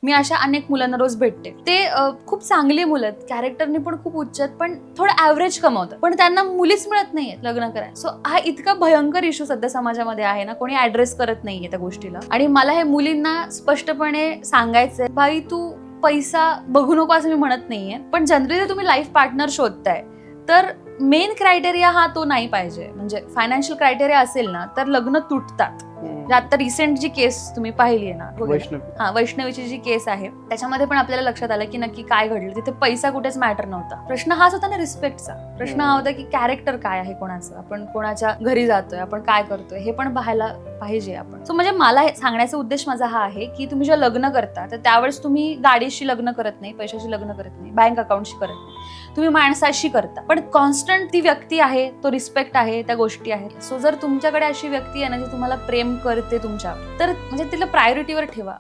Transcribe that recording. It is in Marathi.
मी अशा अनेक मुलांना रोज भेटते. ते खूप चांगली मुलं आहेत, कॅरेक्टरनी पण खूप उच्च आहेत, पण थोडं ऍव्हरेज कमावतात, पण त्यांना मुलीच मिळत नाहीये लग्न करायला. सो हा इतका भयंकर इश्यू सध्या समाजामध्ये आहे ना, कोणी ऍड्रेस करत नाहीये त्या गोष्टीला. आणि मला हे मुलींना स्पष्टपणे सांगायचंय, बाई तू पैसा बघू नको असं मी म्हणत नाहीये, पण जनरली तुम्ही लाईफ पार्टनर शोधताय तर मेन क्रायटेरिया हा तो नाही पाहिजे. म्हणजे फायनान्शियल क्रायटेरिया असेल ना तर लग्न तुटतात. आता रिसेंट जी केस तुम्ही पाहिली आहे ना, वैष्णवीची जी केस आहे त्याच्यामध्ये पण आपल्याला लक्षात आलं की नक्की काय घडलं. तिथे पैसा कुठेच मॅटर नव्हता. प्रश्न हाच होता ना रिस्पेक्टचा. प्रश्न हा होता की कॅरेक्टर काय आहे कोणाचं, आपण कोणाच्या घरी जातोय, आपण काय करतोय हे पण पाहायला पाहिजे आपण. सो म्हणजे मला सांगण्याचा उद्देश माझा हा आहे की तुम्ही जेव्हा लग्न करता तर त्यावेळेस तुम्ही गाडीशी लग्न करत नाही, पैशाशी लग्न करत नाही, बँक अकाउंटशी करत नाही, तुम्ही माणसाशी करता. पण कॉन्स्टंट ती व्यक्ती आहे, तो रिस्पेक्ट आहे, त्या गोष्टी आहेत. सो जर तुमच्याकडे अशी व्यक्ती आहे ना जी तुम्हाला प्रेम करते तुमच्या, तर म्हणजे तिला प्रायोरिटीवर ठेवा.